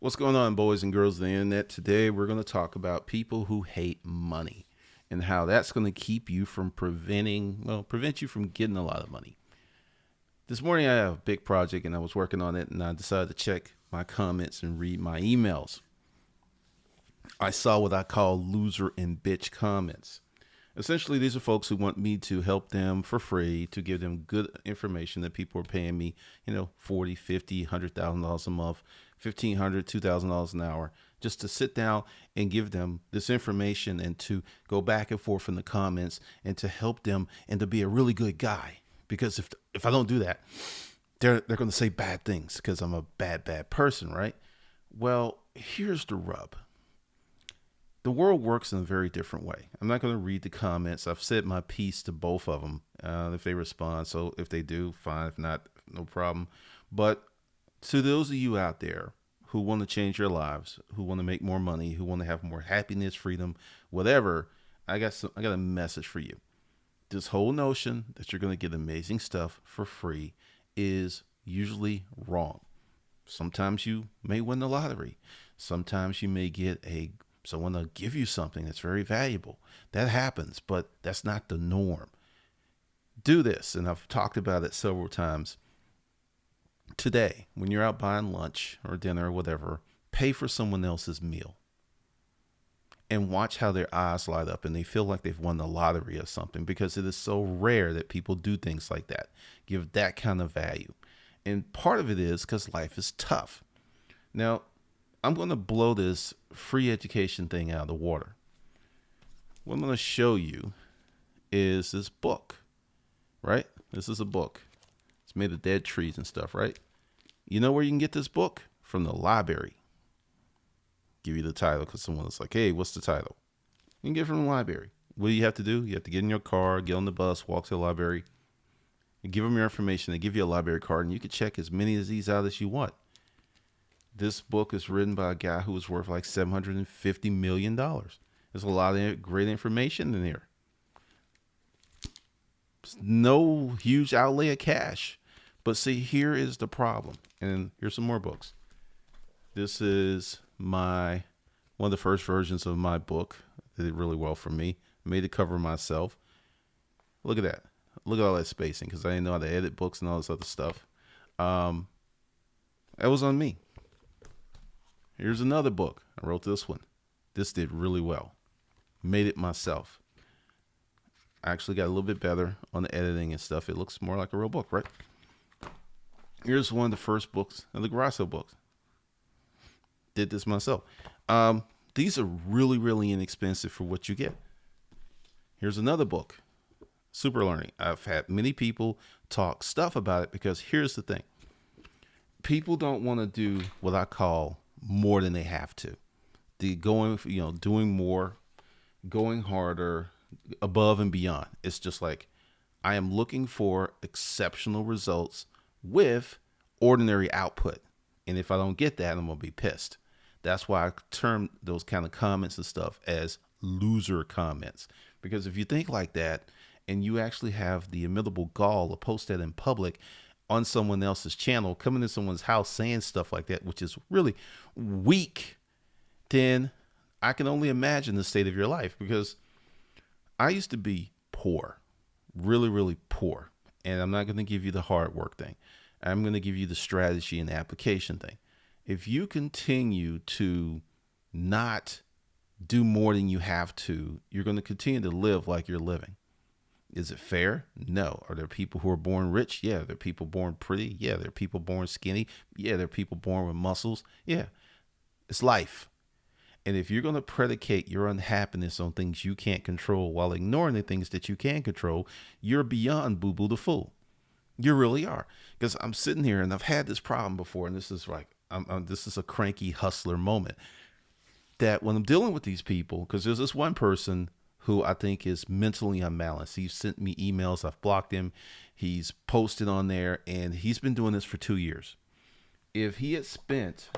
What's going on, boys and girls of the internet? Today, we're going to talk about people who hate money and how that's going to keep you from prevent you from getting a lot of money. This morning, I have a big project and I was working on it, and I decided to check my comments and read my emails. I saw what I call loser and bitch comments. Essentially, these are folks who want me to help them for free, to give them good information that people are paying me, 40, 50, $100,000 a month, $1,500, $2,000 an hour, just to sit down and give them this information and to go back and forth in the comments and to help them and to be a really good guy. Because if I don't do that, they're going to say bad things because I'm a bad person, right? Well, here's the rub. The world works in a very different way. I'm not going to read the comments. I've said my piece to both of them if they respond. So if they do, fine. If not, no problem. But to those of you out there who want to change your lives, who want to make more money, who want to have more happiness, freedom, whatever, I got a message for you. This whole notion that you're going to get amazing stuff for free is usually wrong. Sometimes you may win the lottery. Sometimes you may get someone will give you something that's very valuable. That happens, but that's not the norm. Do this, and I've talked about it several times. Today, when you're out buying lunch or dinner or whatever, pay for someone else's meal and watch how their eyes light up and they feel like they've won the lottery or something, because it is so rare that people do things like that, give that kind of value. And part of it is because life is tough. Now, I'm going to blow this free education thing out of the water. What I'm going to show you is this book, right? This is a book. It's made of dead trees and stuff, right? You know where you can get this book? From the library. Give you the title because someone was like, hey, what's the title? You can get it from the library. What do you have to do? You have to get in your car, get on the bus, walk to the library. You give them your information. They give you a library card, and you can check as many of these out as you want. This book is written by a guy who was worth like $750 million. There's a lot of great information in here. There's no huge outlay of cash. But see, here is the problem. And here's some more books. This is one of the first versions of my book. It did really well for me. Made the cover myself. Look at that. Look at all that spacing, because I didn't know how to edit books and all this other stuff. That was on me. Here's another book. I wrote this one. This did really well. Made it myself. I actually got a little bit better on the editing and stuff. It looks more like a real book, right? Here's one of the first books of the Grasso books. Did this myself. These are really, really inexpensive for what you get. Here's another book. Super Learning. I've had many people talk stuff about it because here's the thing. People don't want to do what I call more than they have to. Doing more, going harder, above and beyond. It's just like, I am looking for exceptional results with ordinary output. And if I don't get that, I'm going to be pissed. That's why I term those kind of comments and stuff as loser comments. Because if you think like that and you actually have the imitable gall to post that in public on someone else's channel, coming to someone's house saying stuff like that, which is really weak, then I can only imagine the state of your life. Because I used to be poor, really, really poor. And I'm not going to give you the hard work thing. I'm going to give you the strategy and application thing. If you continue to not do more than you have to, you're going to continue to live like you're living. Is it fair? No. Are there people who are born rich? Yeah. There are people born pretty. Yeah. There are people born skinny. Yeah. There are people born with muscles. Yeah. It's life. And if you're going to predicate your unhappiness on things you can't control while ignoring the things that you can control, you're beyond Boo Boo the Fool. You really are. Because I'm sitting here and I've had this problem before, and this is like, this is a cranky hustler moment. That when I'm dealing with these people, because there's this one person who I think is mentally unbalanced. He's sent me emails. I've blocked him. He's posted on there, and he's been doing this for 2 years. If he had spent,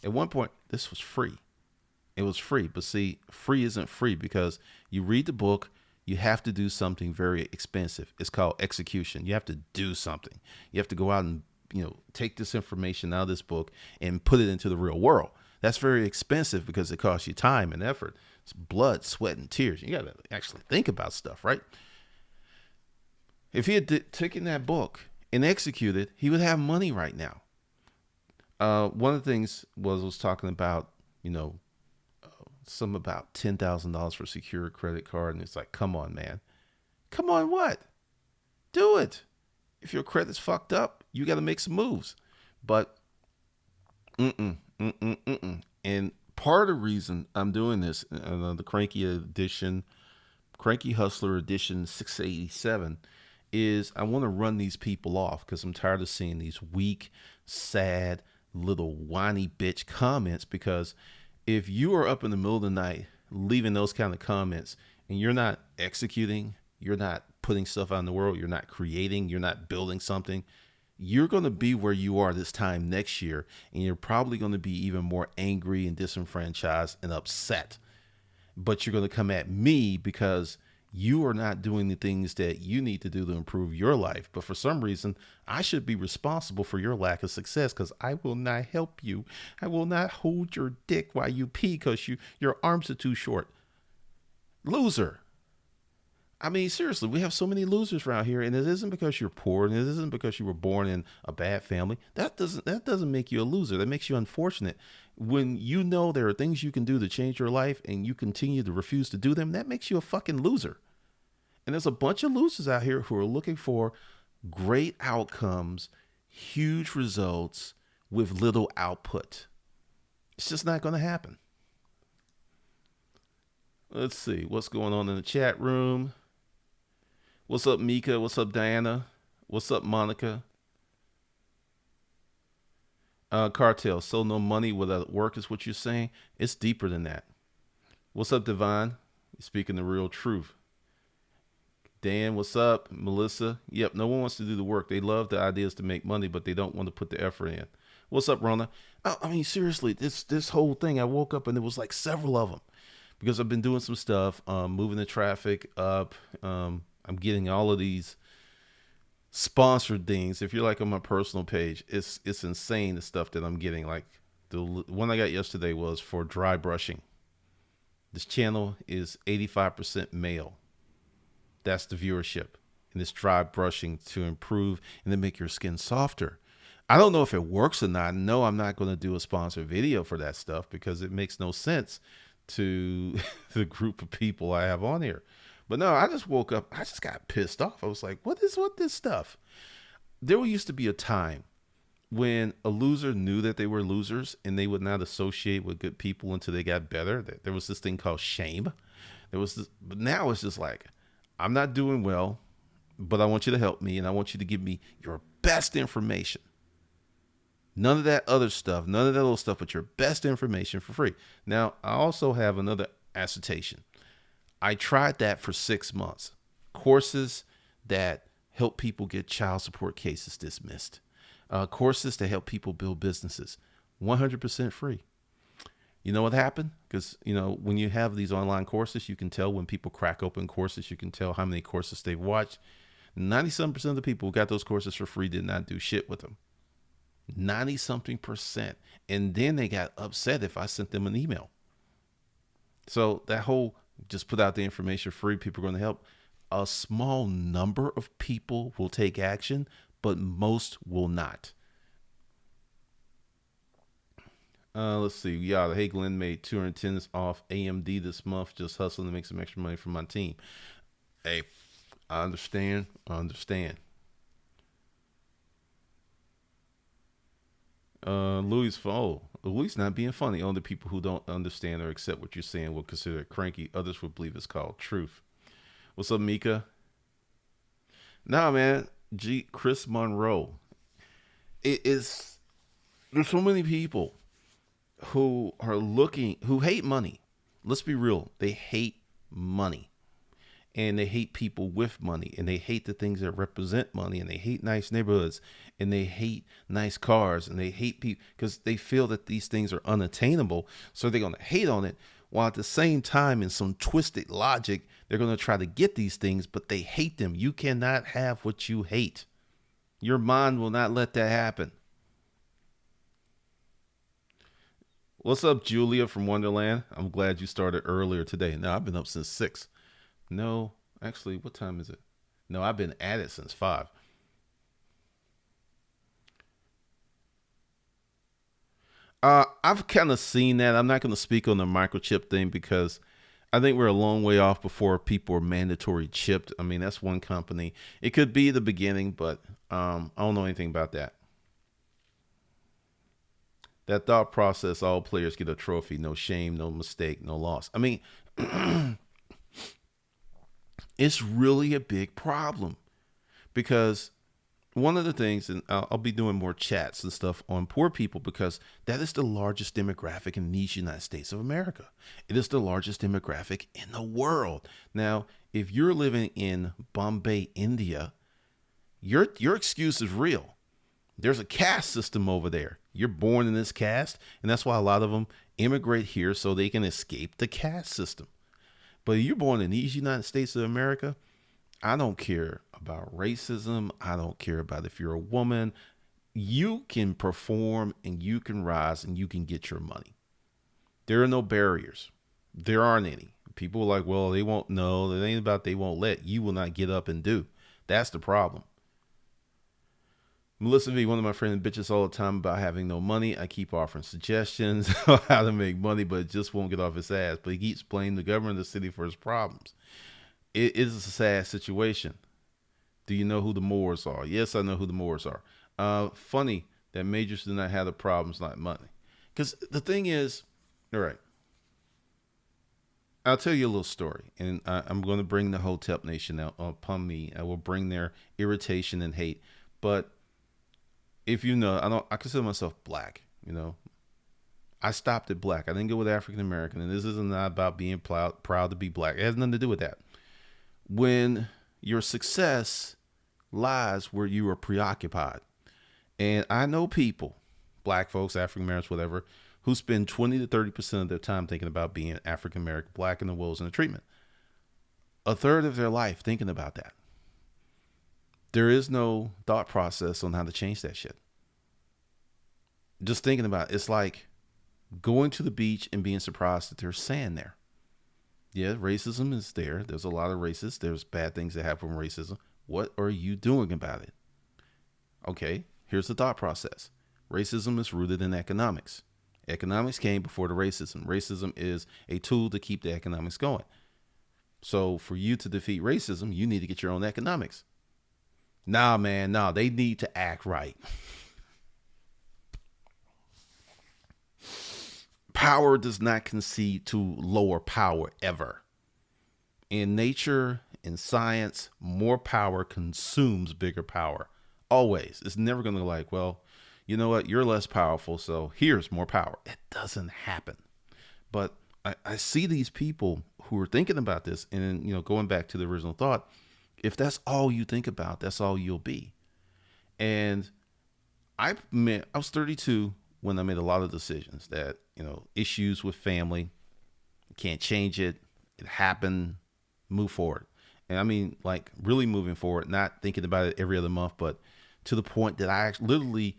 at one point, this was free. It was free. But see, free isn't free, because you read the book, you have to do something very expensive. It's called execution. You have to do something. You have to go out and take this information out of this book and put it into the real world. That's very expensive because it costs you time and effort. It's blood, sweat, and tears. You got to actually think about stuff, right? If he had taken that book and executed, he would have money right now. One of the things was talking about, some about $10,000 for a secure credit card. And it's like, come on, man. Come on, what? Do it. If your credit's fucked up, you got to make some moves. But, And part of the reason I'm doing this, the Cranky Edition, Cranky Hustler Edition 687, is I want to run these people off because I'm tired of seeing these weak, sad, little whiny bitch comments. Because if you are up in the middle of the night leaving those kind of comments and you're not executing, you're not putting stuff out in the world, you're not creating, you're not building something, you're going to be where you are this time next year, and you're probably going to be even more angry and disenfranchised and upset. But you're going to come at me because you are not doing the things that you need to do to improve your life. But for some reason, I should be responsible for your lack of success because I will not help you. I will not hold your dick while you pee because your arms are too short. Loser. I mean, seriously, we have so many losers around here, and it isn't because you're poor, and it isn't because you were born in a bad family. That doesn't make you a loser. That makes you unfortunate. When you know there are things you can do to change your life, and you continue to refuse to do them, that makes you a fucking loser. And there's a bunch of losers out here who are looking for great outcomes, huge results with little output. It's just not going to happen. Let's see what's going on in the chat room. What's up, Mika? What's up, Diana? What's up, Monica? Cartel, so no money without work is what you're saying? It's deeper than that. What's up, Divine? You're speaking the real truth. Dan, what's up? Melissa? Yep, no one wants to do the work. They love the ideas to make money, but they don't want to put the effort in. What's up, Rona? I mean, seriously, this whole thing, I woke up and there was like several of them because I've been doing some stuff, moving the traffic up. I'm getting all of these sponsored things. If you're like on my personal page, it's insane the stuff that I'm getting. Like the one I got yesterday was for dry brushing. This channel is 85% male. That's the viewership. And it's dry brushing to improve and to make your skin softer. I don't know if it works or not. No, I'm not going to do a sponsored video for that stuff because it makes no sense to the group of people I have on here. But no, I just woke up. I just got pissed off. I was like, what is this stuff? There used to be a time when a loser knew that they were losers and they would not associate with good people until they got better. There was this thing called shame. But now it's just like, I'm not doing well, but I want you to help me and I want you to give me your best information. None of that other stuff, none of that little stuff, but your best information for free. Now, I also have another assertion. I tried that for 6 months. Courses that help people get child support cases dismissed. Courses to help people build businesses. 100% free. You know what happened? Because, when you have these online courses, you can tell when people crack open courses. You can tell how many courses they've watched. 97% of the people who got those courses for free did not do shit with them. 90-something%. And then they got upset if I sent them an email. So that whole just put out the information free, people are going to help. A small number of people will take action, but most will not. Let's see. Yeah, hey, Glenn made 210 off AMD this month, just hustling to make some extra money for my team. Hey, I understand. Louis not being funny. Only people who don't understand or accept what you're saying will consider it cranky. Others will believe it's called truth. What's up, Mika? Nah, man. Chris Monroe. There's so many people who hate money. Let's be real. They hate money. And they hate people with money, and they hate the things that represent money, and they hate nice neighborhoods, and they hate nice cars, and they hate people because they feel that these things are unattainable. So they're going to hate on it, while at the same time, in some twisted logic, they're going to try to get these things, but they hate them. You cannot have what you hate. Your mind will not let that happen. What's up, Julia from Wonderland? I'm glad you started earlier today. No, I've been up since 6. No, actually, what time is it? No, I've been at it since 5. I've kind of seen that. I'm not going to speak on the microchip thing because I think we're a long way off before people are mandatory chipped. I mean, that's one company. It could be the beginning, but I don't know anything about that. That thought process, all players get a trophy, no shame, no mistake, no loss. I mean, it's really a big problem because one of the things, and I'll be doing more chats and stuff on poor people because that is the largest demographic in these United States of America. It is the largest demographic in the world. Now, if you're living in Bombay, India, your excuse is real. There's a caste system over there. You're born in this caste, and that's why a lot of them immigrate here so they can escape the caste system. But if you're born in these United States of America, I don't care about racism. I don't care about if you're a woman. You can perform and you can rise and you can get your money. There are no barriers. There aren't any. People are like, well, they won't know. It ain't about they won't let. You will not get up and do. That's the problem. Melissa V, one of my friends, bitches all the time about having no money. I keep offering suggestions on how to make money, but it just won't get off his ass. But he keeps blaming the government of the city for his problems. It is a sad situation. Do you know who the Moors are? Yes, I know who the Moors are. Funny that majors do not have the problems like money. Because the thing is, all right, I'll tell you a little story. And I'm going to bring the Hotep Nation out upon me. I will bring their irritation and hate. But if you know, I consider myself black, you know. I stopped at black. I didn't go with African American. And this isn't about being proud to be black. It has nothing to do with that. When your success lies where you are preoccupied. And I know people, black folks, African Americans, whatever, who spend 20 to 30% of their time thinking about being African American, black, and the woes and the treatment. A third of their life thinking about that. There is no thought process on how to change that shit. Just thinking about it, it's like going to the beach and being surprised that there's sand there. Yeah, racism is there. There's a lot of racists. There's bad things that happen from racism. What are you doing about it? Okay, here's the thought process. Racism is rooted in economics. Economics came before the racism. Racism is a tool to keep the economics going. So for you to defeat racism, you need to get your own economics. Nah, man, nah, they need to act right. Power does not concede to lower power ever. In nature, in science, more power consumes bigger power. Always. It's never going to like, well, you know what? You're less powerful, so here's more power. It doesn't happen. But I see these people who are thinking about this and, you know, going back to the original thought, if that's all you think about, that's all you'll be. And I was 32 when I made a lot of decisions that, you know, issues with family, can't change it. It happened, move forward. And I mean, like really moving forward, not thinking about it every other month, but to the point that I actually literally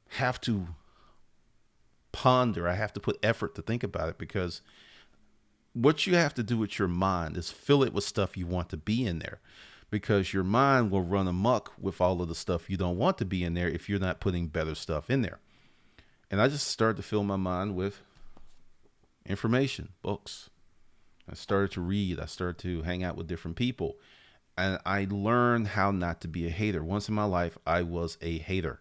have to ponder. I have to put effort to think about it because what you have to do with your mind is fill it with stuff you want to be in there, because your mind will run amok with all of the stuff you don't want to be in there if you're not putting better stuff in there. And I just started to fill my mind with information, books. I started to read. I started to hang out with different people. And I learned how not to be a hater. Once in my life, I was a hater.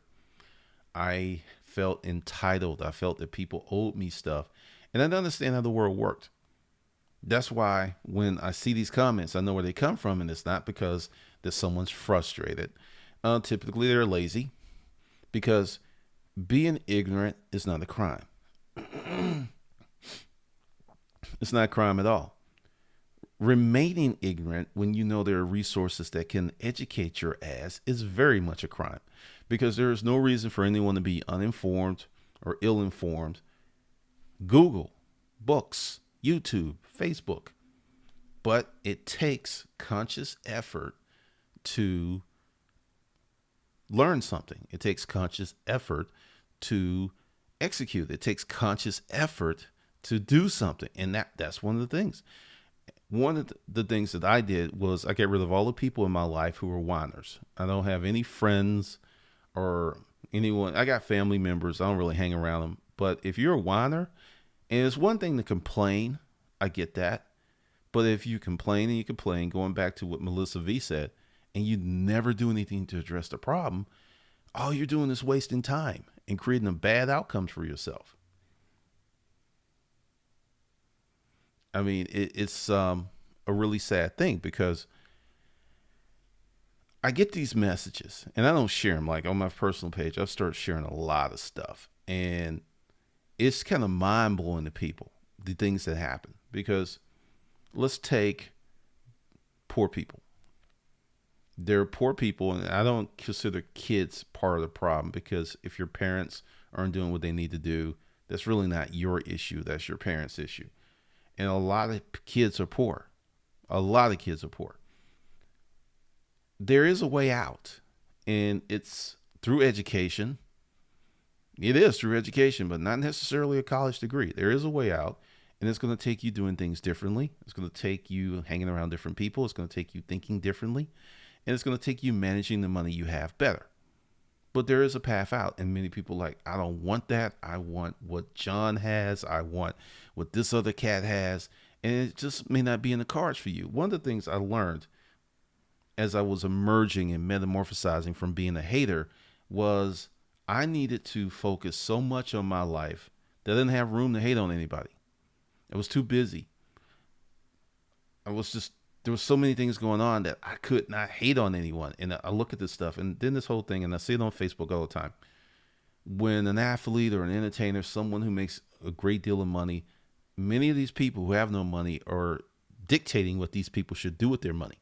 I felt entitled. I felt that people owed me stuff. And I didn't understand how the world worked. That's why when I see these comments, I know where they come from. And it's not because that someone's frustrated. Typically, they're lazy, because being ignorant is not a crime. It's not a crime at all. Remaining ignorant when you know there are resources that can educate your ass is very much a crime, because there is no reason for anyone to be uninformed or ill-informed. Google, books, YouTube, Facebook. But it takes conscious effort to learn something. It takes conscious effort to execute. It takes conscious effort to do something. And that's one of the things. One of the things that I did was I get rid of all the people in my life who were whiners. I don't have any friends or anyone. I got family members. I don't really hang around them. But if you're a whiner, and it's one thing to complain, I get that. But if you complain and you complain, going back to what Melissa V said, and you never do anything to address the problem, all you're doing is wasting time and creating bad outcomes for yourself. I mean, it's a really sad thing because I get these messages and I don't share them. Like on my personal page, I've started sharing a lot of stuff, and it's kind of mind blowing to people, the things that happen. Because let's take poor people. There are poor people, and I don't consider kids part of the problem, because if your parents aren't doing what they need to do, that's really not your issue. That's your parents' issue. And a lot of kids are poor. A lot of kids are poor. There is a way out, and it's through education. It is through education, but not necessarily a college degree. There is a way out, and it's going to take you doing things differently. It's going to take you hanging around different people. It's going to take you thinking differently, and it's going to take you managing the money you have better. But there is a path out, and many people are like, I don't want that. I want what John has. I want what this other cat has, and it just may not be in the cards for you. One of the things I learned as I was emerging and metamorphosizing from being a hater was I needed to focus so much on my life that I didn't have room to hate on anybody. I was too busy. There was so many things going on that I could not hate on anyone. And I look at this stuff, and then this whole thing, and I see it on Facebook all the time. When an athlete or an entertainer, someone who makes a great deal of money, many of these people who have no money are dictating what these people should do with their money.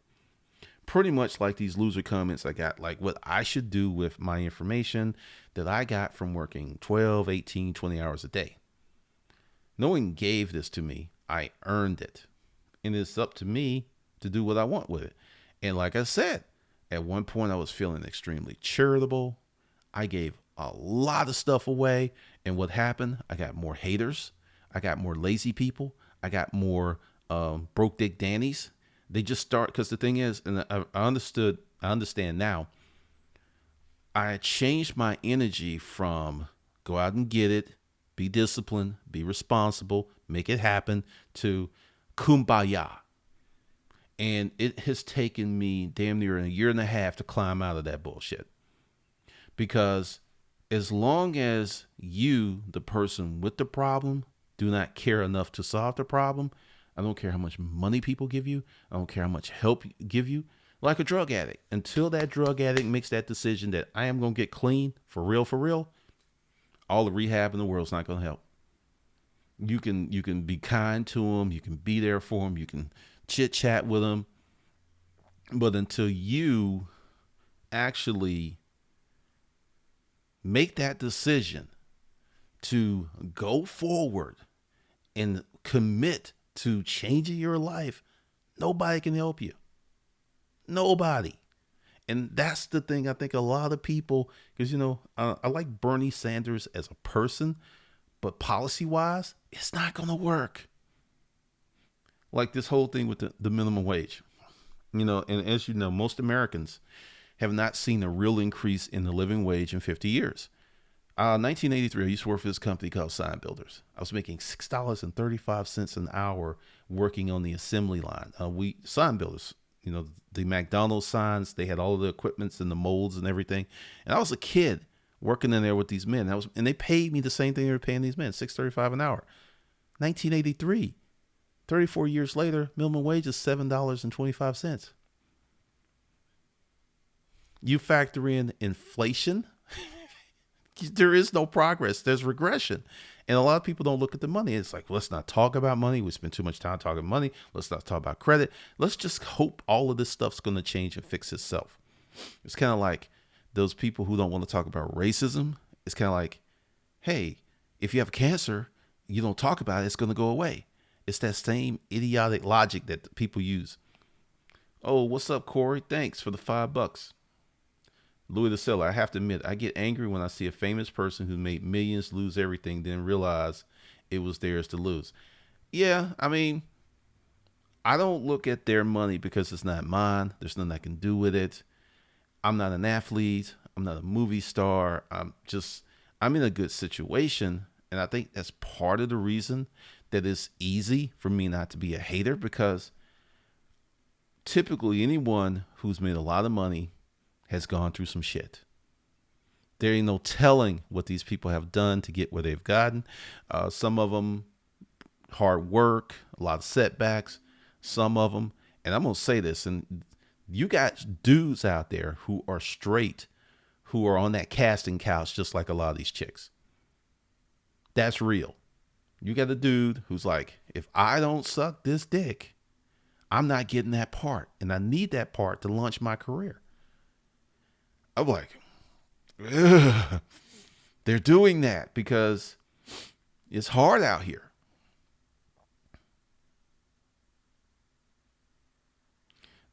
Pretty much like these loser comments I got, like what I should do with my information that I got from working 12, 18, 20 hours a day. No one gave this to me. I earned it. And it's up to me to do what I want with it. And like I said, at one point I was feeling extremely charitable. I gave a lot of stuff away. And what happened? I got more haters. I got more lazy people. I got more broke dick Dannies. They just start, because the thing is, and I understand now, I changed my energy from go out and get it, be disciplined, be responsible, make it happen, to kumbaya. And it has taken me damn near a year and a half to climb out of that bullshit. Because as long as you, the person with the problem, do not care enough to solve the problem, I don't care how much money people give you. I don't care how much help give you. Like a drug addict, until that drug addict makes that decision that I am going to get clean for real, all the rehab in the world is not going to help. You can be kind to them. You can be there for them. You can chit chat with them. But until you actually make that decision to go forward and commit to changing your life, nobody can help you. Nobody. And that's the thing. I think a lot of people, because, I like Bernie Sanders as a person, but policy wise, it's not going to work. Like this whole thing with the minimum wage, and as you know, most Americans have not seen a real increase in the living wage in 50 years. 1983, I used to work for this company called Sign Builders. I was making $6.35 an hour working on the assembly line. Sign Builders, the McDonald's signs, they had all of the equipments and the molds and everything. And I was a kid working in there with these men. And they paid me the same thing they were paying these men, $6.35 an hour. 1983, 34 years later, minimum wage is $7.25. You factor in inflation, there is no progress. There's regression. And a lot of people don't look at the money. It's like, let's not talk about money. We spend too much time talking money. Let's not talk about credit. Let's just hope all of this stuff's going to change and fix itself. It's kind of like those people who don't want to talk about racism. It's kind of like, hey, if you have cancer, you don't talk about it, it's going to go away. It's that same idiotic logic that people use. Oh, what's up, Corey? Thanks for the $5. Louis the Seller. I have to admit, I get angry when I see a famous person who made millions lose everything, then realize it was theirs to lose. Yeah, I mean, I don't look at their money because it's not mine. There's nothing I can do with it. I'm not an athlete. I'm not a movie star. I'm in a good situation. And I think that's part of the reason that it's easy for me not to be a hater, because typically anyone who's made a lot of money has gone through some shit. There ain't no telling what these people have done to get where they've gotten. Some of them hard work, a lot of setbacks. Some of them, and I'm going to say this, and you got dudes out there who are straight, who are on that casting couch just like a lot of these chicks. That's real. You got a dude who's like, if I don't suck this dick, I'm not getting that part, and I need that part to launch my career. I'm like, ugh. They're doing that because it's hard out here.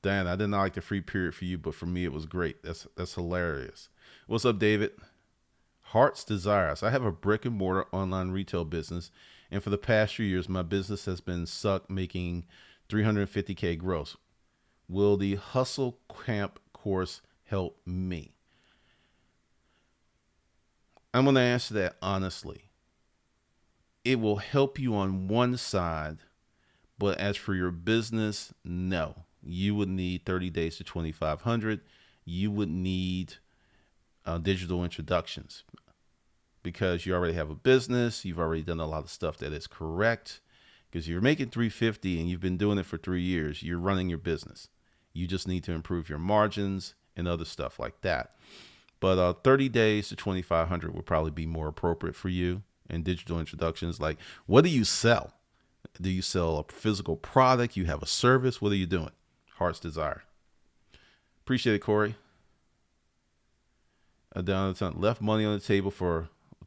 Dan, I did not like the free period for you, but for me it was great. That's hilarious. What's up, David? Heart's Desires. I have a brick and mortar online retail business, and for the past few years, my business has been sucked, making $350K gross. Will the Hustle Camp course help me? I'm going to answer that honestly. It will help you on one side, but as for your business, no. You would need 30 days to 2,500. You would need digital introductions because you already have a business. You've already done a lot of stuff that is correct, because you're making 350 and you've been doing it for 3 years. You're running your business. You just need to improve your margins and other stuff like that. But 30 days to 2,500 would probably be more appropriate for you. And digital introductions, like, what do you sell? Do you sell a physical product? You have a service? What are you doing? Heart's Desire. Appreciate it, Corey. Down the time, left money on the table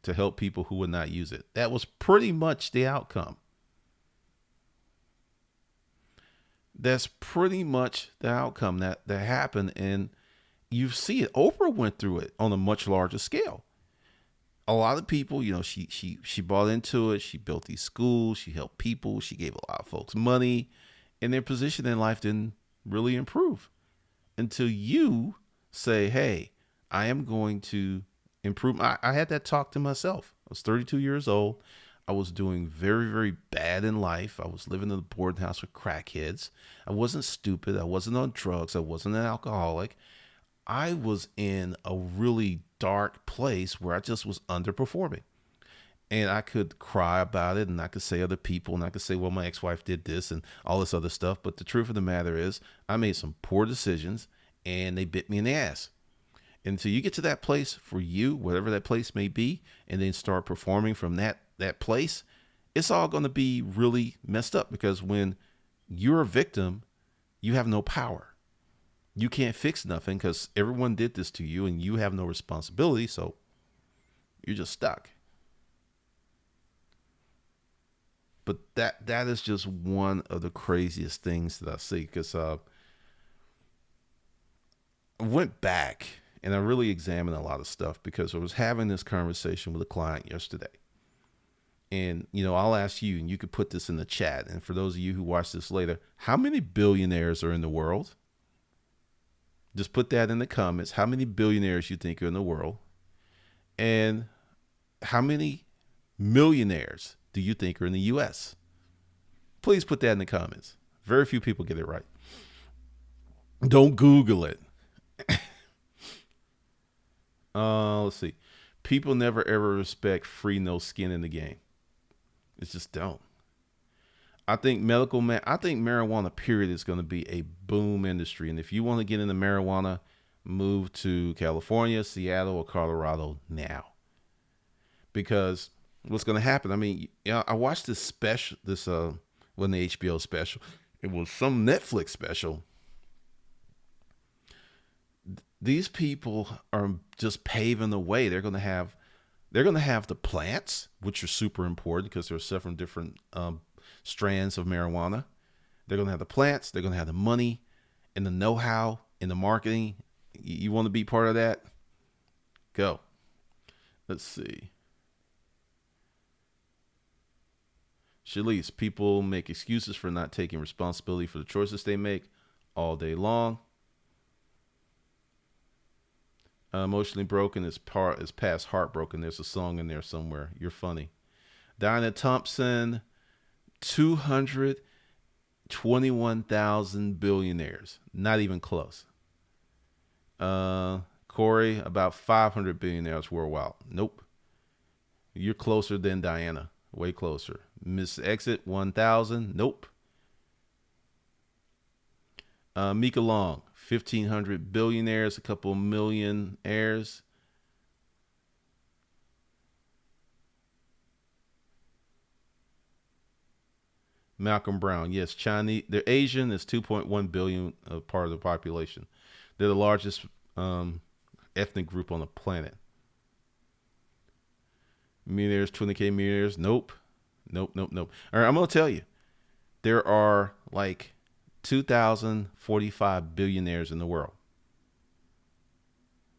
to help people who would not use it. That was pretty much the outcome. That's pretty much the outcome that happened. And you see it. Oprah went through it on a much larger scale. A lot of people, she bought into it. She built these schools. She helped people. She gave a lot of folks money, and their position in life didn't really improve until you say, hey, I am going to improve. I had that talk to myself. I was 32 years old. I was doing very, very bad in life. I was living in a boarding house with crackheads. I wasn't stupid. I wasn't on drugs. I wasn't an alcoholic. I was in a really dark place where I just was underperforming. And I could cry about it, and I could say other people, and I could say, well, my ex-wife did this and all this other stuff. But the truth of the matter is, I made some poor decisions, and they bit me in the ass. Until you get to that place for you, whatever that place may be, and then start performing from that place, it's all going to be really messed up, because when you're a victim, you have no power. You can't fix nothing because everyone did this to you and you have no responsibility. So you're just stuck. But that is just one of the craziest things that I see, because I went back and I really examined a lot of stuff, because I was having this conversation with a client yesterday. And, I'll ask you, and you could put this in the chat. And for those of you who watch this later, how many billionaires are in the world? Just put that in the comments. How many billionaires you think are in the world? And how many millionaires do you think are in the U.S.? Please put that in the comments. Very few people get it right. Don't Google it. Let's see. People never ever respect free, no skin in the game. It's just don't. I think marijuana period is going to be a boom industry. And if you want to get into marijuana, move to California, Seattle, or Colorado now. Because what's going to happen? I mean, I watched this special, wasn't the HBO special. It was some Netflix special. These people are just paving the way. They're going to have the plants, which are super important because there's several different strands of marijuana. They're going to have the plants. They're going to have the money and the know-how and the marketing. You want to be part of that? go. Let's see. Shalice, people make excuses for not taking responsibility for the choices they make all day long. Emotionally broken is past heartbroken. There's a song in there somewhere. You're funny. Diana Thompson, 221,000 billionaires. Not even close. Corey, about 500 billionaires worldwide. Nope. You're closer than Diana. Way closer. Miss Exit, 1,000. Nope. Mika Long, 1,500 billionaires, a couple million heirs. Malcolm Brown, yes, Chinese. They're Asian. It's 2.1 billion part of the population. They're the largest ethnic group on the planet. Millionaires, 20K millionaires. Nope. Nope. All right, I'm going to tell you. There are like 2,045 billionaires in the world.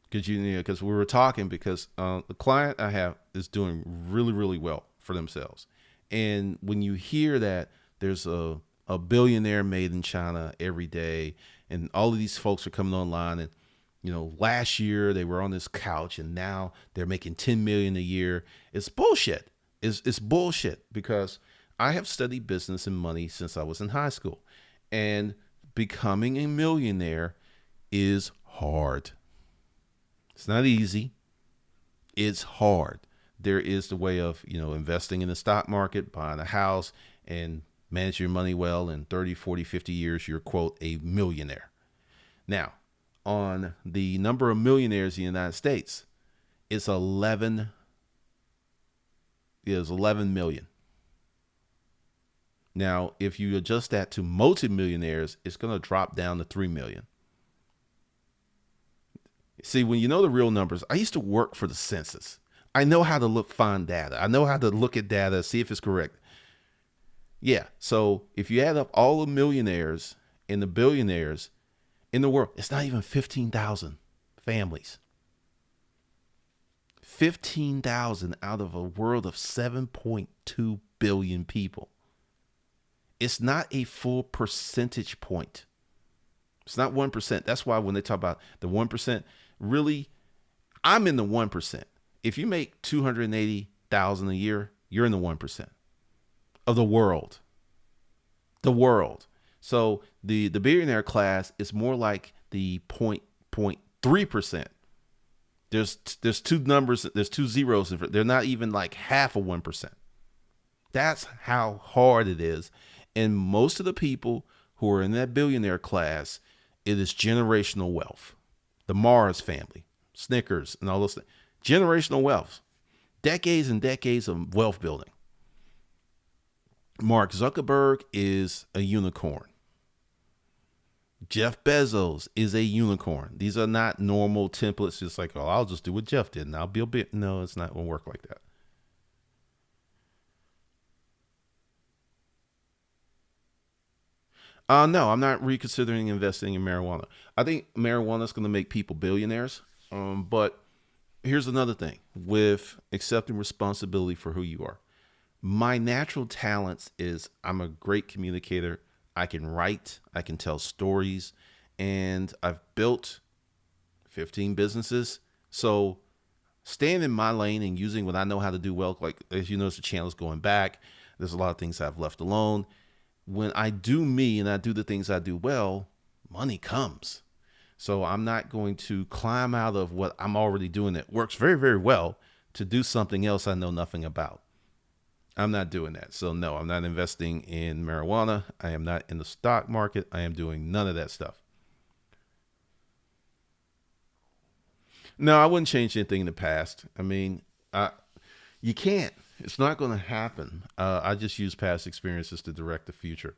Because we were talking because the client I have is doing really, really well for themselves. And when you hear that there's a billionaire made in China every day, and all of these folks are coming online, and last year they were on this couch and now they're making 10 million a year. It's bullshit. It's bullshit because I have studied business and money since I was in high school, and becoming a millionaire is hard. It's not easy. It's hard. There is the way of, investing in the stock market, buying a house, and manage your money well. In 30, 40, 50 years, you're, quote, a millionaire. Now, on the number of millionaires in the United States, it's 11 million. Now, if you adjust that to multimillionaires, it's going to drop down to 3 million. See, when you know the real numbers, I used to work for the census. I know how to find data. I know how to look at data, see if it's correct. Yeah. So if you add up all the millionaires and the billionaires in the world, it's not even 15,000 families. 15,000 out of a world of 7.2 billion people. It's not a full percentage point. It's not 1%. That's why when they talk about the 1%, really, I'm in the 1%. If you make 280,000 a year, you're in the 1% of the world. The world. So the billionaire class is more like the 0.3%. There's two numbers, there's two zeros. They're not even like half of 1%. That's how hard it is. And most of the people who are in that billionaire class, it is generational wealth. The Mars family, Snickers, and all those things. Generational wealth. Decades and decades of wealth building. Mark Zuckerberg is a unicorn. Jeff Bezos is a unicorn. These are not normal templates. It's like, oh, I'll just do what Jeff did and I'll be a bit. No, it's not going to work like that. No, I'm not reconsidering investing in marijuana. I think marijuana is going to make people billionaires. But here's another thing with accepting responsibility for who you are. My natural talents is I'm a great communicator. I can write, I can tell stories, and I've built 15 businesses. So staying in my lane and using what I know how to do well, like as you notice, the channel's going back. There's a lot of things I've left alone. When I do me and I do the things I do well, money comes. So I'm not going to climb out of what I'm already doing that works very, very well to do something else I know nothing about. I'm not doing that. So no, I'm not investing in marijuana. I am not in the stock market. I am doing none of that stuff. No, I wouldn't change anything in the past. I mean, you can't. It's not going to happen. I just use past experiences to direct the future.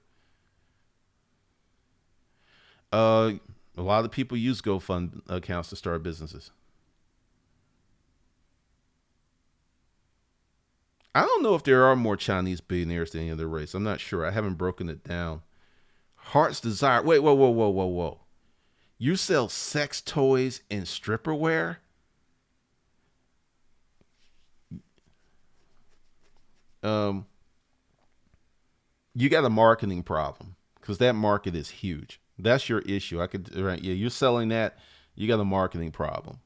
A lot of people use GoFund accounts to start businesses. I don't know if there are more Chinese billionaires than any other race. I'm not sure. I haven't broken it down. Heart's Desire. Wait, whoa. You sell sex toys and stripper wear? um, you got a marketing problem because that market is huge. That's your issue. I could, right? Yeah, you're selling that. You got a marketing problem.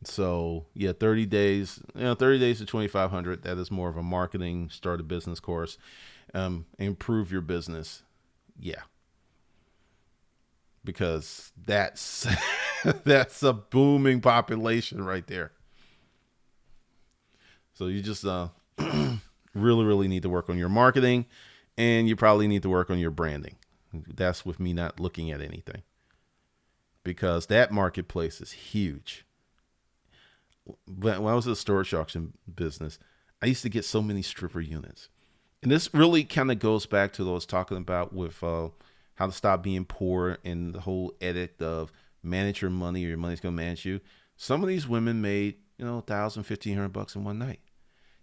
So yeah, 30 days, 30 days to 2,500. That is more of a marketing, start a business course, improve your business. Yeah, because that's that's a booming population right there. So you just really, really need to work on your marketing, and you probably need to work on your branding. That's with me not looking at anything because that marketplace is huge. When I was in the storage auction business, I used to get so many stripper units. And this really kind of goes back to what I was talking about with how to stop being poor and the whole edict of manage your money or your money's going to manage you. Some of these women made, 1,000, 1,500 bucks in one night.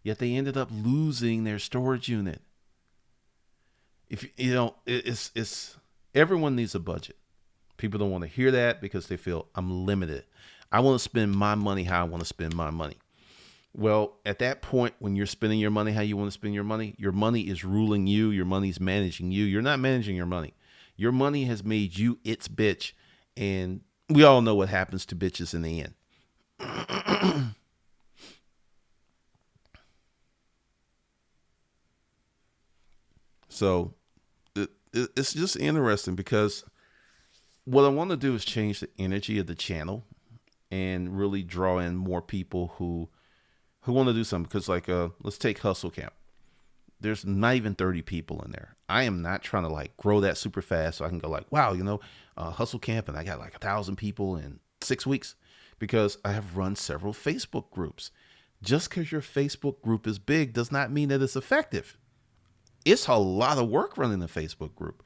Yet they ended up losing their storage unit. If it's everyone needs a budget. People don't want to hear that because they feel I'm limited. I want to spend my money how I want to spend my money. Well, at that point, when you're spending your money how you want to spend your money is ruling you. Your money's managing you. You're not managing your money. Your money has made you its bitch. And we all know what happens to bitches in the end. So it's just interesting because what I want to do is change the energy of the channel and really draw in more people who want to do something. Because let's take Hustle Camp. There's not even 30 people in there. I am not trying to grow that super fast so I can go wow, Hustle Camp and I got 1,000 people in 6 weeks, because I have run several Facebook groups. Just because your Facebook group is big does not mean that it's effective. It's a lot of work running a Facebook group.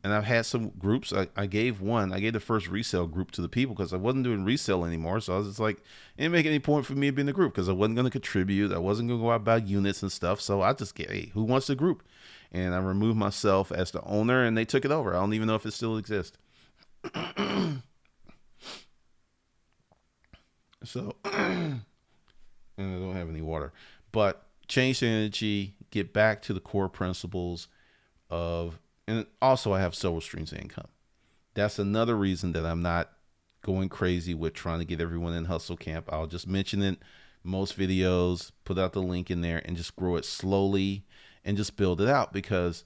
And I've had some groups. I gave the first resale group to the people because I wasn't doing resale anymore. So I was just it didn't make any point for me to be in the group because I wasn't going to contribute. I wasn't going to go out about units and stuff. So I just gave, hey, who wants the group? And I removed myself as the owner and they took it over. I don't even know if it still exists. So, and I don't have any water. But change the energy, get back to the core principles of, and also I have several streams of income. That's another reason that I'm not going crazy with trying to get everyone in Hustle Camp. I'll just mention it most videos, put out the link in there and just grow it slowly and just build it out, because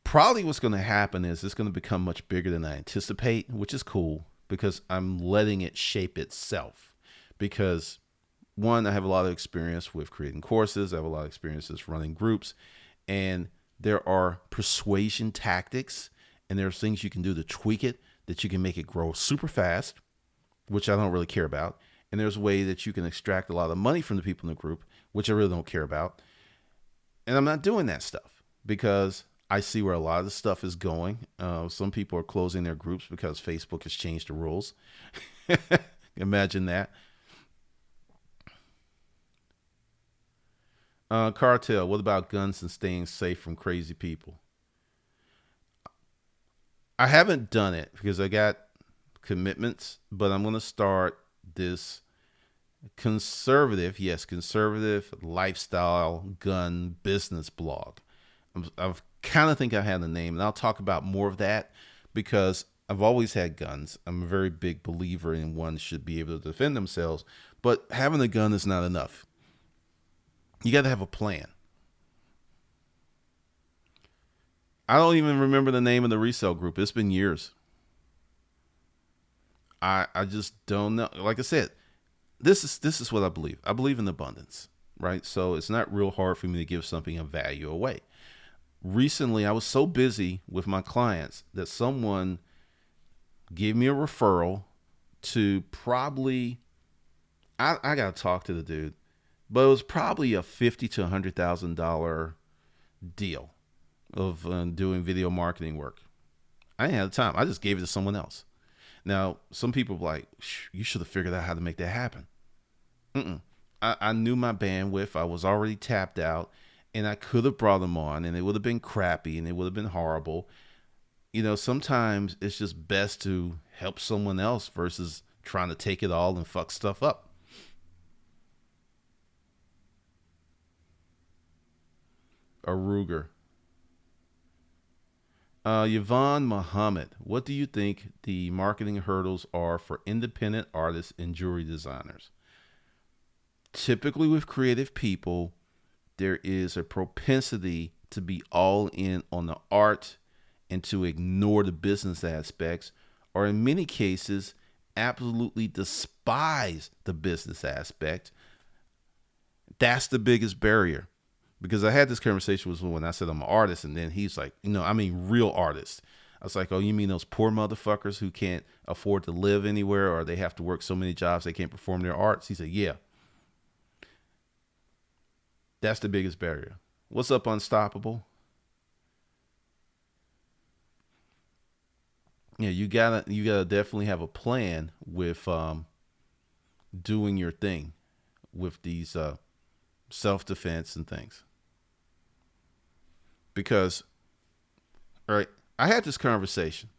probably what's going to happen is it's going to become much bigger than I anticipate, which is cool because I'm letting it shape itself. Because one, I have a lot of experience with creating courses. I have a lot of experiences running groups, and there are persuasion tactics and there's things you can do to tweak it that you can make it grow super fast, which I don't really care about. And there's a way that you can extract a lot of money from the people in the group, which I really don't care about. And I'm not doing that stuff because I see where a lot of the stuff is going. Some people are closing their groups because Facebook has changed the rules. Imagine that. Cartel, what about guns and staying safe from crazy people? I haven't done it because I got commitments, but I'm going to start this conservative lifestyle gun business blog. I've kind of think I have the name, and I'll talk about more of that because I've always had guns. I'm a very big believer in one should be able to defend themselves, but having a gun is not enough. You got to have a plan. I don't even remember the name of the resale group. It's been years. I just don't know. Like I said, this is what I believe. I believe in abundance, right? So it's not real hard for me to give something of value away. Recently, I was so busy with my clients that someone gave me a referral to probably, I got to talk to the dude, but it was probably a $50,000 to $100,000 deal of doing video marketing work. I didn't have the time. I just gave it to someone else. Now, some people are like, you should have figured out how to make that happen. I knew my bandwidth. I was already tapped out, and I could have brought them on, and it would have been crappy, and it would have been horrible. Sometimes it's just best to help someone else versus trying to take it all and fuck stuff up. A Ruger. Yvonne Muhammad, what do you think the marketing hurdles are for independent artists and jewelry designers? Typically, with creative people, there is a propensity to be all in on the art and to ignore the business aspects, or in many cases, absolutely despise the business aspect. That's the biggest barrier. Because I had this conversation with someone. I said I'm an artist, and then he's like, I mean real artists. I was like, oh, you mean those poor motherfuckers who can't afford to live anywhere, or they have to work so many jobs they can't perform their arts? He said, yeah, that's the biggest barrier. What's up, Unstoppable? Yeah, you gotta definitely have a plan with doing your thing with these self defense and things. Because, all right, I had this conversation,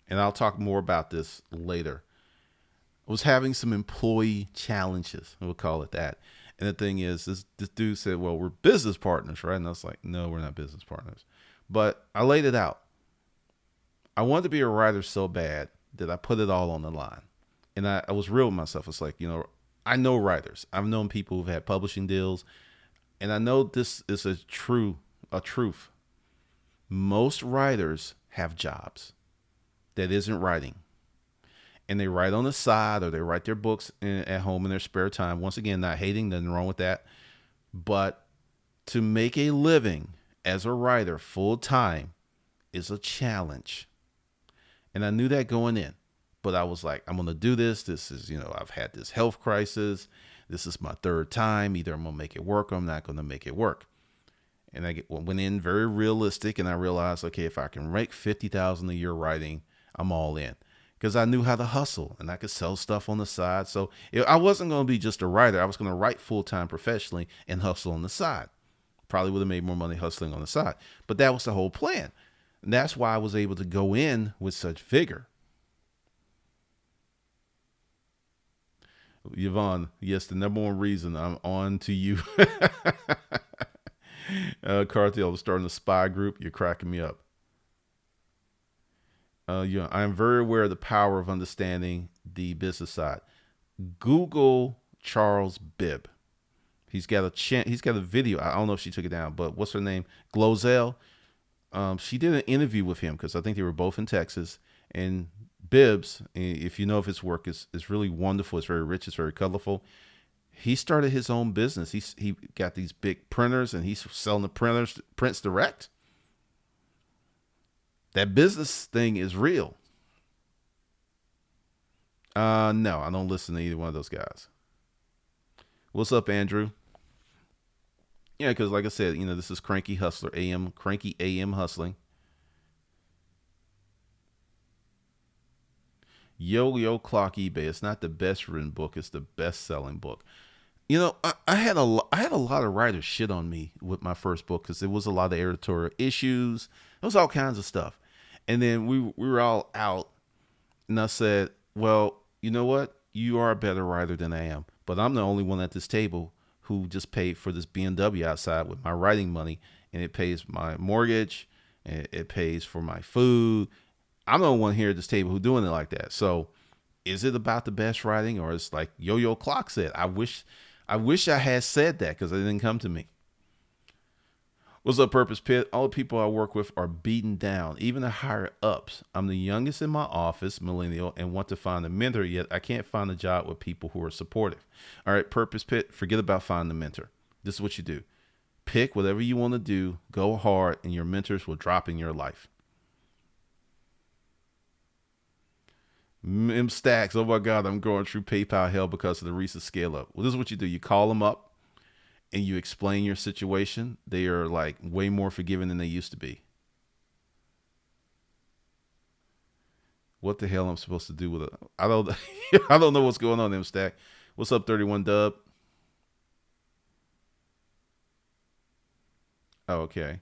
and I'll talk more about this later. I was having some employee challenges, we'll call it that. And the thing is, this dude said, well, we're business partners, right? And I was like, no, we're not business partners. But I laid it out. I wanted to be a writer so bad that I put it all on the line. And I was real with myself. It's like, I know writers. I've known people who've had publishing deals. And I know this is a truth. Most writers have jobs that isn't writing. And they write on the side, or they write their books at home in their spare time. Once again, not hating, nothing wrong with that. But to make a living as a writer full time is a challenge. And I knew that going in. But I was like, I'm going to do this. This is, I've had this health crisis. This is my third time. Either I'm going to make it work or I'm not going to make it work. And I went in very realistic, and I realized, okay, if I can make $50,000 a year writing, I'm all in. Because I knew how to hustle, and I could sell stuff on the side. So I wasn't going to be just a writer. I was going to write full-time professionally and hustle on the side. Probably would have made more money hustling on the side. But that was the whole plan. And that's why I was able to go in with such vigor. Yvonne, yes, the number one reason I'm on to you. Cartel was starting a spy group. You're cracking me up. I am very aware of the power of understanding the business side. Google Charles Bibb. He's got a video. I don't know if she took it down, but what's her name? Glozell. She did an interview with him because I think they were both in Texas. And Bibbs, if you know of his work, is really wonderful. It's very rich. It's very colorful. He started his own business. He got these big printers, and he's selling the prints direct. That business thing is real. No, I don't listen to either one of those guys. What's up, Andrew? Yeah, because like I said, this is Cranky AM Hustling. Yoli O Clock eBay. It's not the best written book. It's the best selling book. I had a lot of writers shit on me with my first book because there was a lot of editorial issues. There was all kinds of stuff. And then we were all out, and I said, well, you know what? You are a better writer than I am, but I'm the only one at this table who just paid for this BMW outside with my writing money, and it pays my mortgage, and it pays for my food. I'm the only one here at this table who's doing it like that. So is it about the best writing, or it's like Yoli O Clock said? I wish I had said that because it didn't come to me. What's up, Purpose Pit? All the people I work with are beaten down, even the higher ups. I'm the youngest in my office, millennial, and want to find a mentor, yet I can't find a job with people who are supportive. All right, Purpose Pit, forget about finding a mentor. This is what you do. Pick whatever you want to do, go hard, and your mentors will drop in your life. M Stacks, oh my God, I'm going through PayPal hell because of the recent scale up. Well, this is what you do. You call them up and you explain your situation. They are like way more forgiving than they used to be. What the hell I'm supposed to do with it? I don't I don't know what's going on, M Stack. What's up, 31 Dub? Oh, okay.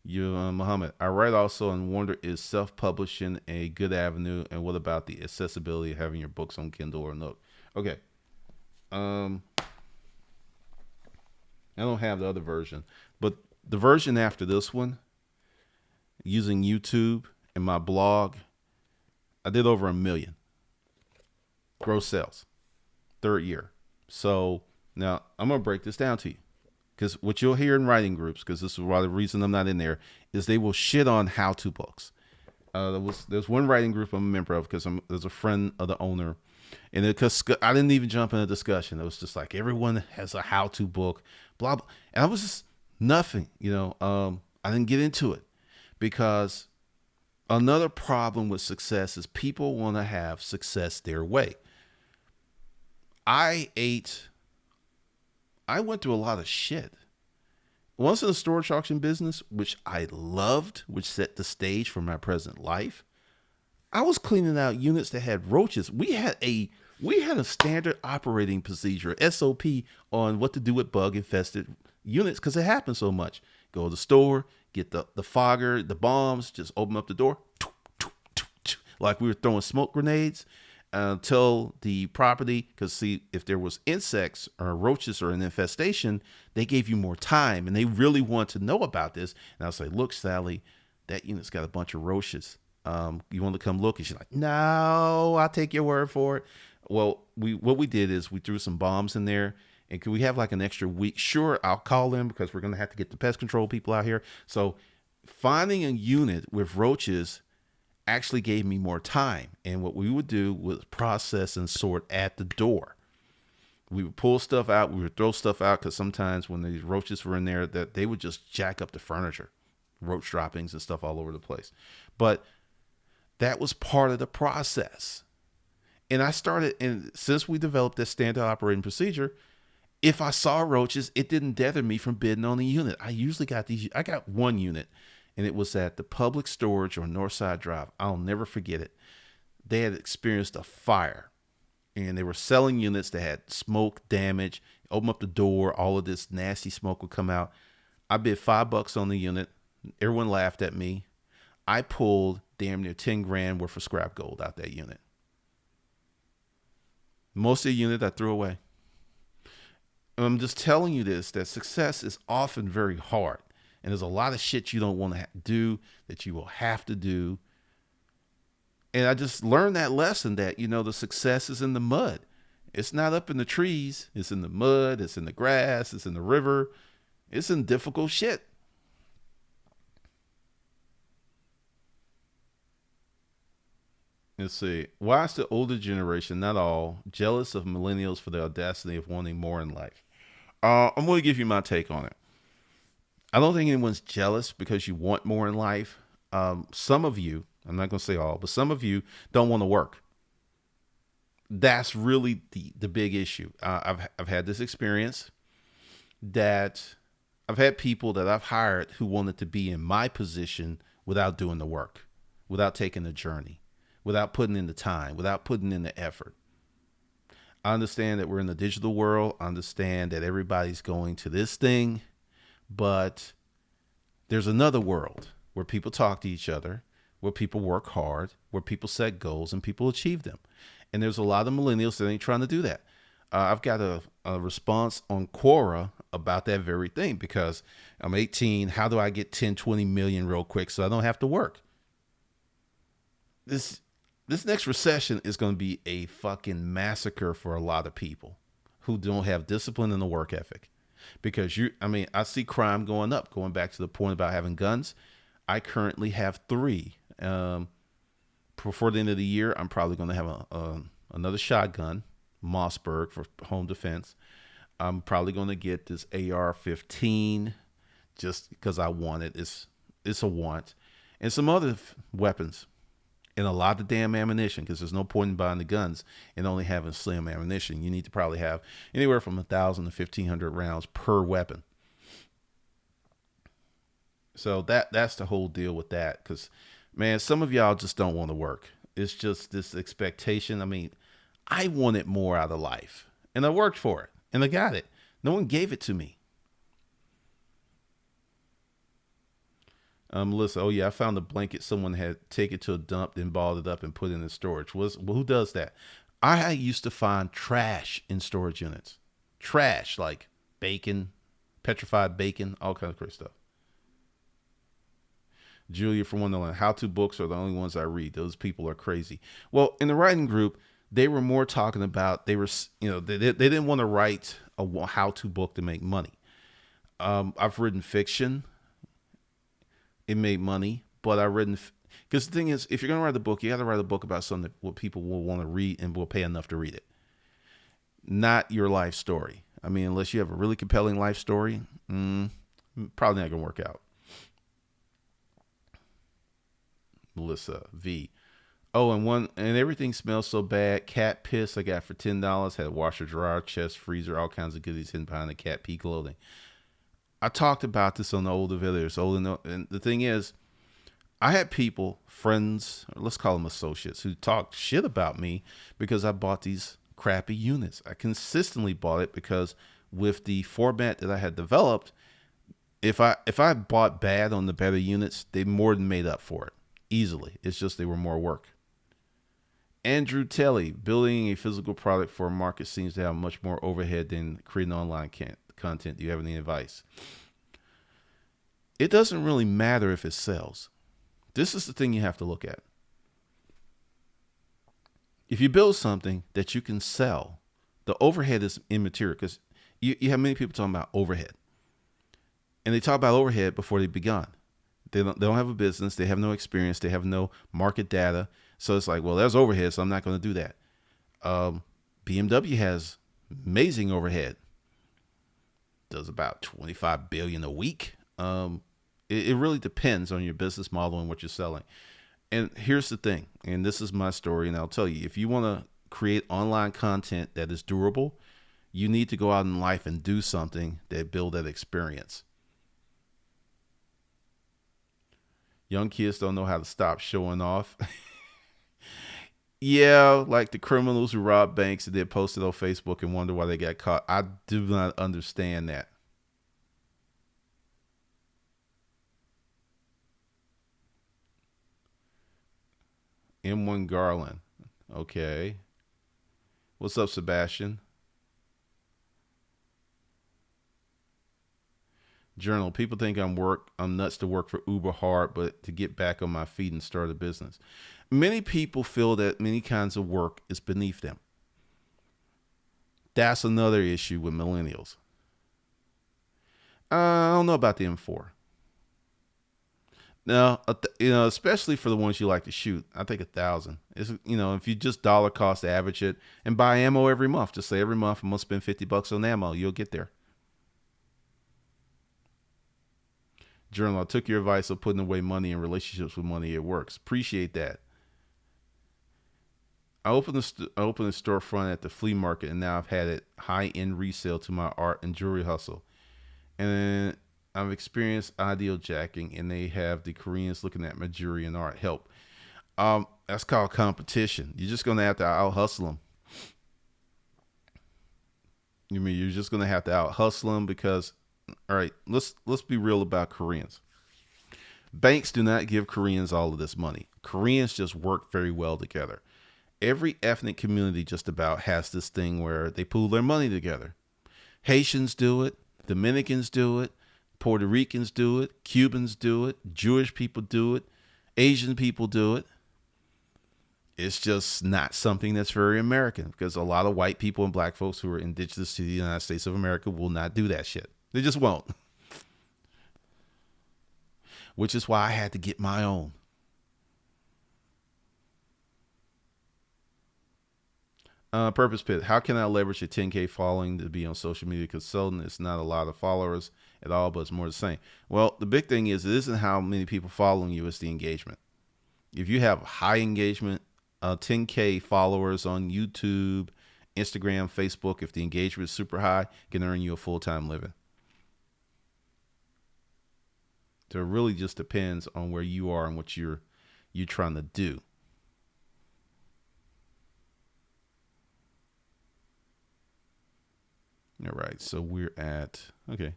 Muhammad, I write also and wonder, is self-publishing a good avenue, and what about the accessibility of having your books on Kindle or Nook? Okay. I don't have the other version, but The version after this one, using YouTube and my blog, I did over 1 million gross sales, 3rd year. So now I'm going to break this down to you, because what you'll hear in writing groups, because this is why the reason I'm not in there, is they will shit on how-to books. There's one writing group I'm a member of, because there's a friend of the owner, and because I didn't even jump in a discussion. It was just like everyone has a how-to book, blah blah, and I was just nothing. I didn't get into it, because another problem with success is people want to have success their way. I went through a lot of shit. Once in the storage auction business, which I loved, which set the stage for my present life, I was cleaning out units that had roaches. We had a standard operating procedure, SOP, on what to do with bug infested units, because it happens so much. Go to the store, get the fogger, the bombs, just open up the door, like we were throwing smoke grenades. Tell the property, because see, if there was insects or roaches or an infestation, they gave you more time, and they really want to know about this. And I'll say, look, Sally, that unit's got a bunch of roaches. You want to come look? And she's like, no, I'll take your word for it. Well, what we did is we threw some bombs in there. And could we have like an extra week? Sure, I'll call them, because we're going to have to get the pest control people out here. So finding a unit with roaches actually gave me more time. And what we would do was process and sort at the door. We would pull stuff out. We would throw stuff out, because sometimes when these roaches were in there, that they would just jack up the furniture, roach droppings and stuff all over the place. But that was part of the process. And since we developed this standard operating procedure, if I saw roaches, it didn't tether me from bidding on the unit. I got one unit, and it was at the Public Storage on Northside Drive. I'll never forget it. They had experienced a fire, and they were selling units that had smoke damage. Open up the door, all of this nasty smoke would come out. I bid $5 on the unit. Everyone laughed at me. I pulled damn near 10 grand worth of scrap gold out that unit. Most of the unit I threw away. And I'm just telling you this, that success is often very hard. And there's a lot of shit you don't want to do that you will have to do. And I just learned that lesson that, the success is in the mud. It's not up in the trees. It's in the mud. It's in the grass. It's in the river. It's in difficult shit. Let's see. Why is the older generation, not all, jealous of millennials for the audacity of wanting more in life? I'm going to give you my take on it. I don't think anyone's jealous because you want more in life. Some of you, I'm not going to say all, but some of you don't want to work. That's really the big issue. I've had this experience that I've had people that I've hired who wanted to be in my position without doing the work, without taking the journey, without putting in the time, without putting in the effort. I understand that we're in the digital world. I understand that everybody's going to this thing, but there's another world where people talk to each other, where people work hard, where people set goals and people achieve them. And there's a lot of millennials that ain't trying to do that. I've got a response on Quora about that very thing, because I'm 18. How do I get 10, 20 million real quick so I don't have to work? This next recession is going to be a fucking massacre for a lot of people who don't have discipline and a work ethic. Because I see crime going up, going back to the point about having guns. I currently have 3. Before the end of the year, I'm probably going to have another shotgun, Mossberg, for home defense. I'm probably going to get this AR-15 just because I want it. It's a want. And some other weapons. And a lot of damn ammunition, because there's no point in buying the guns and only having slim ammunition. You need to probably have anywhere from 1,000 to 1,500 rounds per weapon. So that's the whole deal with that. Because, man, some of y'all just don't want to work. It's just this expectation. I wanted more out of life, and I worked for it, and I got it. No one gave it to me. Melissa, oh yeah, I found a blanket someone had taken to a dump, then balled it up and put it in storage. Who does that? I used to find trash in storage units. Trash, like bacon, petrified bacon, all kinds of crazy stuff. Julia from Wonderland. How-to books are the only ones I read. Those people are crazy. Well, in the writing group, they were more talking about they didn't want to write a how-to book to make money. I've written fiction. It made money, but I've written because the thing is, if you're gonna write a book, you got to write a book about something that what people will want to read and will pay enough to read it. Not your life story. I mean, unless you have a really compelling life story, probably not gonna work out. Melissa V. Oh, and everything smells so bad. Cat piss I got for $10. Had a washer, dryer, chest, freezer, all kinds of goodies hidden behind the cat pee clothing. I talked about this on the older videos. And the thing is, I had people, friends, or let's call them associates, who talked shit about me because I bought these crappy units. I consistently bought it because with the format that I had developed, if I bought bad on the better units, they more than made up for it easily. It's just they were more work. Andrew Telly, building a physical product for a market seems to have much more overhead than creating online content. Do you have any advice? It doesn't really matter if it sells. This is the thing you have to look at. If you build something that you can sell, the overhead is immaterial because you have many people talking about overhead. And they talk about overhead before they begun. They don't have a business. They have no experience. They have no market data. So it's like, well, there's overhead, so I'm not going to do that. BMW has amazing overhead. Does about $25 billion a week. It really depends on your business model and what you're selling. And here's the thing, and this is my story, and I'll tell you, if you want to create online content that is durable, you need to go out in life and do something that build that experience. Young kids don't know how to stop showing off. Yeah, like the criminals who robbed banks and then posted on Facebook and wonder why they got caught. I do not understand that. M1 Garland. Okay. What's up, Sebastian? Journal. People think I'm nuts to work for uber hard, but to get back on my feet and start a business. Many people feel that many kinds of work is beneath them. That's another issue with millennials. I don't know about the M4. No, especially for the ones you like to shoot, I think 1,000. It's, if you just dollar cost average it and buy ammo every month, just say every month I'm gonna spend $50 on ammo, you'll get there. Journal, I took your advice of putting away money in relationships with money. It works. Appreciate that. I opened a storefront at the flea market, and now I've had it high-end resale to my art and jewelry hustle. And I've experienced ideal jacking, and they have the Koreans looking at my jewelry and art. Help. That's called competition. You're just going to have to out-hustle them. You're just going to have to out-hustle them because, all right, let's be real about Koreans. Banks do not give Koreans all of this money. Koreans just work very well together. Every ethnic community just about has this thing where they pool their money together. Haitians do it. Dominicans do it. Puerto Ricans do it. Cubans do it. Jewish people do it. Asian people do it. It's just not something that's very American because a lot of white people and black folks who are indigenous to the United States of America will not do that shit. They just won't. Which is why I had to get my own. Purpose Pit. How can I leverage a 10K following to be on social media consultant? It's not a lot of followers at all, but it's more the same. Well, the big thing is it isn't how many people following you, it's the engagement. If you have high engagement, 10K followers on YouTube, Instagram, Facebook, if the engagement is super high, can earn you a full-time living. So it really just depends on where you are and what you're trying to do. All right, so we're at, okay,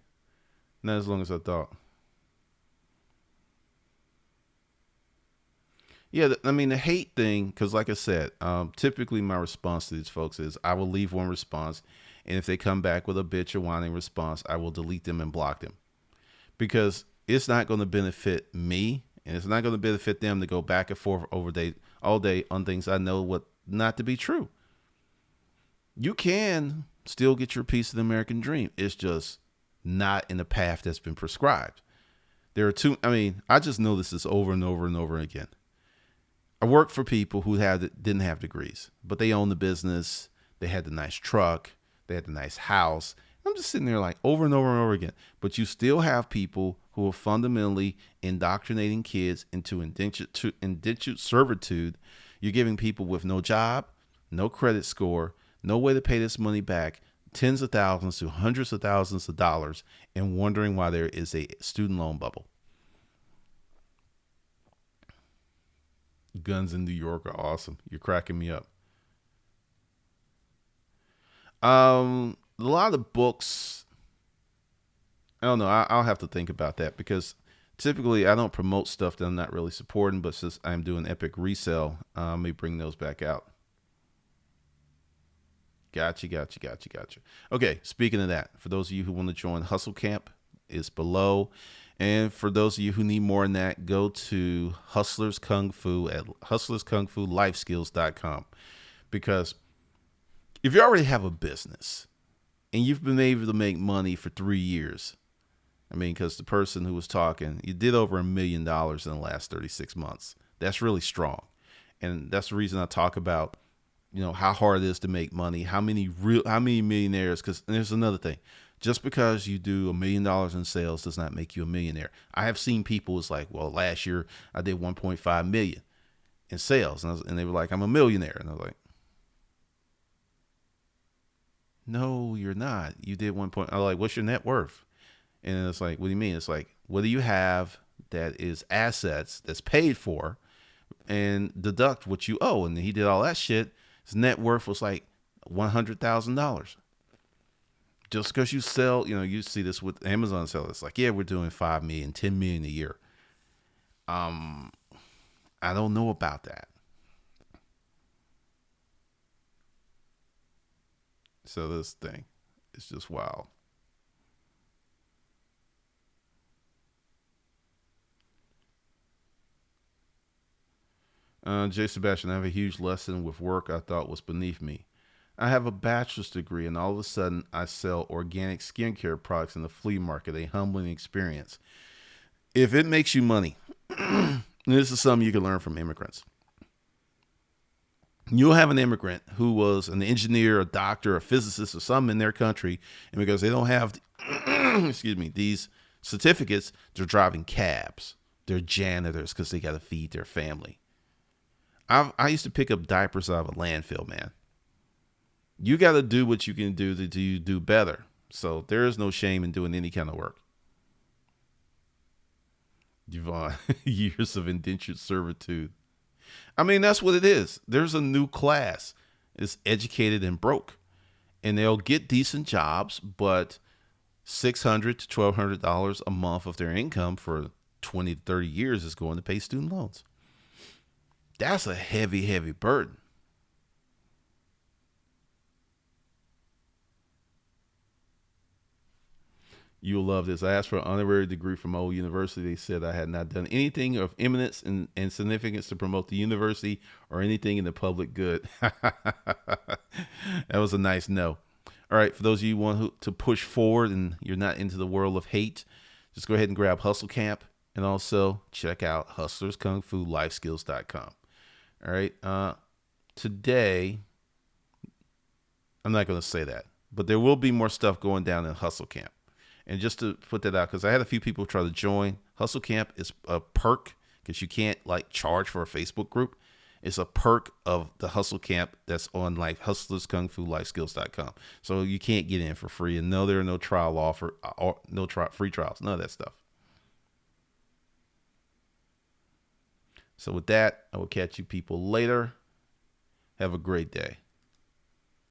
not as long as I thought. Yeah, the hate thing, because like I said, typically my response to these folks is I will leave one response, and if they come back with a bitch or whining response, I will delete them and block them. Because it's not going to benefit me, And it's not going to benefit them to go back and forth all day on things I know what not to be true. You can still get your piece of the American dream. It's just not in the path that's been prescribed. There are I just know this over and over and over again. I worked for people who didn't have degrees, but they owned the business. They had the nice truck. They had the nice house. I'm just sitting there like over and over and over again. But you still have people who are fundamentally indoctrinating kids into indentured servitude. You're giving people with no job, no credit score, no way to pay this money back, tens of thousands to hundreds of thousands of dollars, and wondering why there is a student loan bubble. Guns in New York are awesome. You're cracking me up. A lot of books, I don't know. I'll have to think about that because typically I don't promote stuff that I'm not really supporting, but since I'm doing Epic Resale, let me bring those back out. Gotcha. Okay, speaking of that, for those of you who want to join Hustle Camp, it's below. And for those of you who need more than that, go to Hustlers Kung Fu at hustlerskungfulifeskills.com. Because if you already have a business and you've been able to make money for 3 years, because the person who was talking, you did over $1 million in the last 36 months. That's really strong. And that's the reason I talk about, how hard it is to make money, how many millionaires, because there's another thing. Just because you do $1 million in sales does not make you a millionaire. I have seen people, it's like, well, last year I did 1.5 million in sales. And they were like, I'm a millionaire. And I was like, no, you're not. You did 1 point. I'm like, what's your net worth? And it's like, what do you mean? It's like, what do you have that is assets that's paid for and deduct what you owe? And he did all that shit. His net worth was like $100,000. Just because you sell, you see this with Amazon sellers. It's like, yeah, we're doing 5 million, 10 million a year. I don't know about that. So this thing is just wild. Jay Sebastian, I have a huge lesson with work I thought was beneath me. I have a bachelor's degree, and all of a sudden, I sell organic skincare products in the flea market, a humbling experience. If it makes you money, this is something you can learn from immigrants. You'll have an immigrant who was an engineer, a doctor, a physicist, or something in their country, and because they don't have, these certificates, they're driving cabs. They're janitors because they got to feed their family. I used to pick up diapers out of a landfill, man. You got to do what you can do to do better. So there is no shame in doing any kind of work. Yvonne, years of indentured servitude. That's what it is. There's a new class. It's educated and broke. And they'll get decent jobs, but $600 to $1,200 a month of their income for 20 to 30 years is going to pay student loans. That's a heavy, heavy burden. You'll love this. I asked for an honorary degree from my old university. They said I had not done anything of eminence and significance to promote the university or anything in the public good. That was a nice no. All right, for those of you who want to push forward and you're not into the world of hate, just go ahead and grab Hustle Camp and also check out hustlerskungfulifeskills.com. All right, today, I'm not going to say that, but there will be more stuff going down in Hustle Camp. And just to put that out, because I had a few people try to join. Hustle Camp is a perk because you can't charge for a Facebook group. It's a perk of the Hustle Camp that's on hustlerskungfulifeskills.com. So you can't get in for free. And no, there are no trial offer or no free trials, none of that stuff. So with that, I will catch you people later. Have a great day.